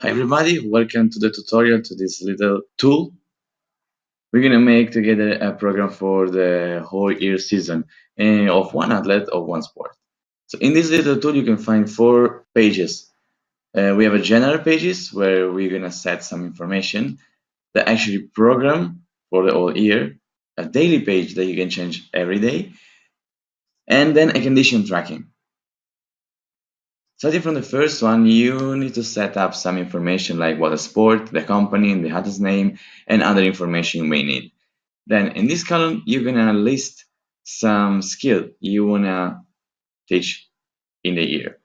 Hi everybody, welcome to the tutorial to this little tool. We're gonna make together a program for the whole year season of one athlete of one sport. So in this little tool you can find 4 pages. We have a general pages where we're gonna set some information that actually program for the whole year, a daily page that you can change every day, and then a condition tracking. Starting from the first one, you need to set up some information like what a sport, the company, and the artist's name, and other information you may need. Then in this column, you're gonna list some skill you wanna teach in the year.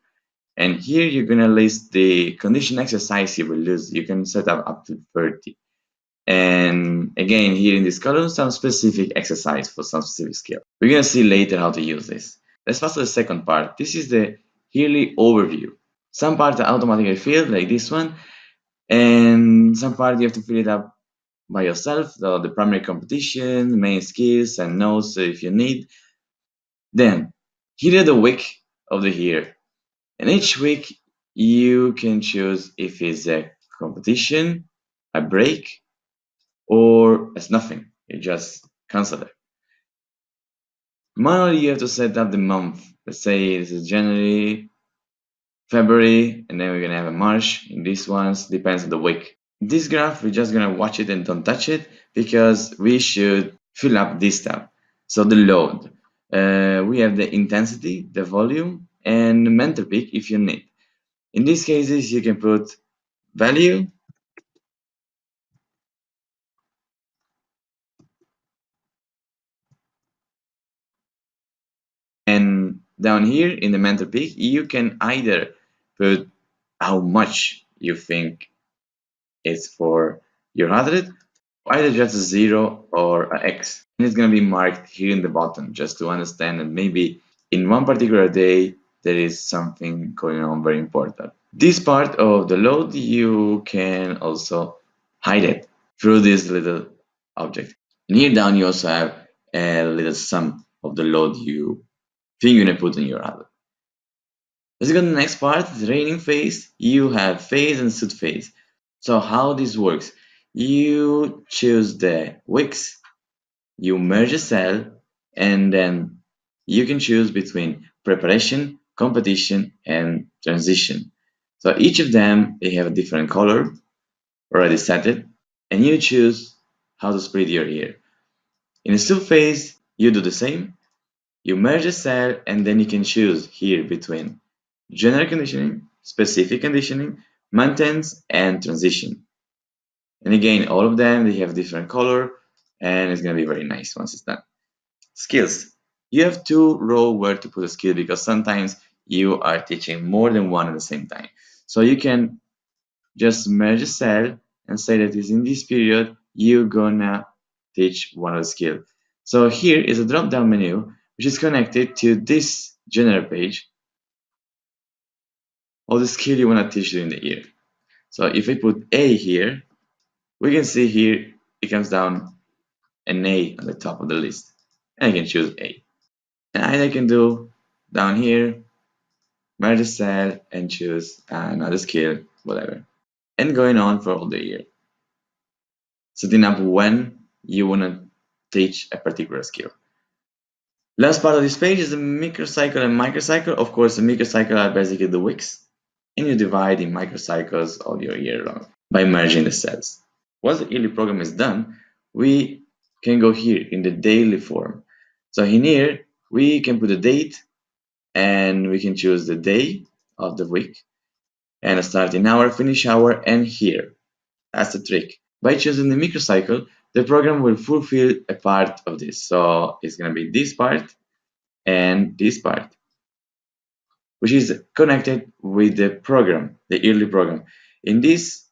And here you're gonna list the condition exercise you will use. You can set up to 30. And again, here in this column, some specific exercise for some specific skill. We're gonna see later how to use this. Let's pass to the second part. This is the yearly overview. Some parts are automatically filled, like this one, and some part you have to fill it up by yourself, so the primary competition, main skills, and notes if you need. Then, here are the week of the year. And each week, you can choose if it's a competition, a break, or it's nothing. You just cancel it. Manually, you have to set up the month. Let's say this is January, February, and then we're gonna have a March. In these ones, depends on the week. This graph, we're just gonna watch it and don't touch it because we should fill up this tab. So the load. We have the intensity, the volume, and the mental peak if you need. In these cases, you can put value, and down here in the mental peak, you can either put how much you think it's for your athlete, either just a 0 or a X. And it's going to be marked here in the bottom just to understand that maybe in one particular day there is something going on very important. This part of the load you can also hide it through this little object. And here down you also have a little sum of the load you think you're going to put in your athlete. Let's go to the next part, the training phase. You have phase and suit phase. So how this works, you choose the weeks, you merge a cell, and then you can choose between preparation, competition, and transition. So each of them, they have a different color, already set it, and you choose how to split your year. In the suit phase, you do the same, you merge a cell, and then you can choose here between general conditioning, specific conditioning, maintenance, and transition. And again, all of them, they have different color, and it's gonna be very nice once it's done. Skills. You have two rows where to put a skill because sometimes you are teaching more than one at the same time. So you can just merge a cell and say that is in this period, you're gonna teach one of the skill. So here is a drop-down menu, which is connected to this general page of the skill you wanna teach during the year. So if I put A here, we can see here it comes down an A on the top of the list. And I can choose A. And I can do down here, merge a cell and choose another skill, whatever. And going on for all the year. Setting up when you want to teach a particular skill. Last part of this page is the microcycle and microcycle. Of course, the microcycle are basically the weeks, and you divide in microcycles all your year long by merging the cells. Once the yearly program is done, we can go here in the daily form. So in here, we can put a date and we can choose the day of the week and a starting hour, finish hour, and here. That's the trick. By choosing the microcycle, the program will fulfill a part of this. So it's going to be this part and this part, which is connected with the program, the yearly program. In this,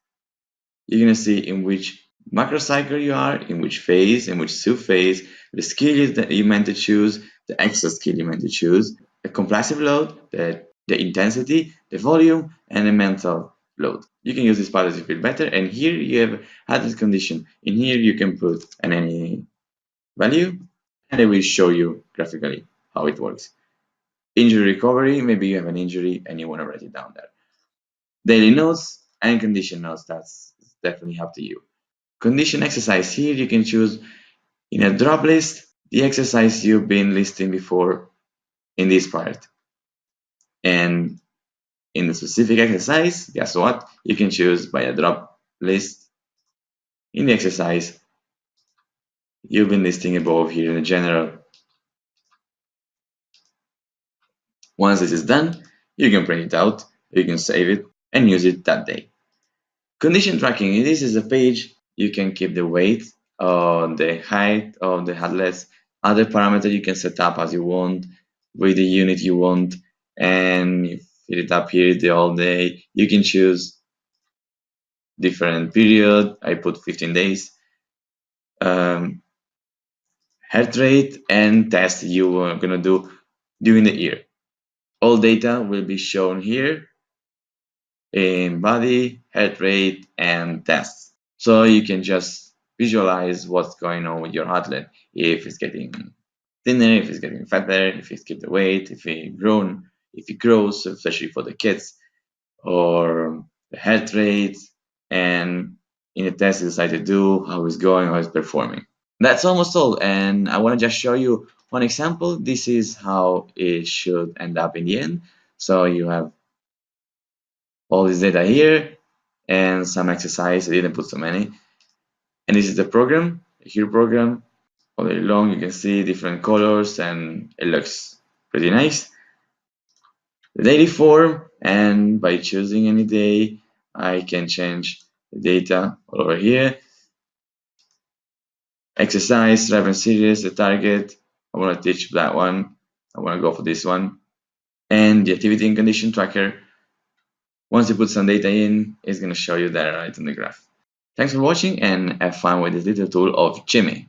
you're going to see in which macrocycle you are, in which phase, in which subphase, the skill that you meant to choose, the extra skill you meant to choose, the compressive load, the intensity, the volume, and the mental load. You can use this part as you feel better. And here you have added condition. In here you can put any value, and it will show you graphically how it works. Injury recovery, maybe you have an injury and you want to write it down there. Daily notes, and conditionals. That's definitely up to you. Condition exercise here, you can choose in a drop list the exercise you've been listing before in this part. And in the specific exercise, guess what? You can choose by a drop list in the exercise you've been listing above here in the general. Once this is done, you can print it out, you can save it, and use it that day. Condition tracking, this is a page you can keep the weight, the height of the athletes, other parameters you can set up as you want, with the unit you want, and you fill it up here the whole day. You can choose different period. I put 15 days. Heart rate and test you are gonna do during the year. All data will be shown here in body, heart rate, and tests. So you can just visualize what's going on with your athlete. If it's getting thinner, if it's getting fatter, if it's kept the weight, if it grows, especially for the kids, or the heart rate, and in the test you decide to do, how it's going, how it's performing. That's almost all, and I want to just show you one example. This is how it should end up in the end. So you have all this data here and some exercise. I didn't put so many. And this is the program, here program, all day long. You can see different colors and it looks pretty nice. The daily form, and by choosing any day, I can change the data all over here. Exercise, reference series, the target. I want to teach that one. I want to go for this one. And the activity and condition tracker. Once you put some data in, it's going to show you that right in the graph. Thanks for watching and have fun with this little tool of Gymmy.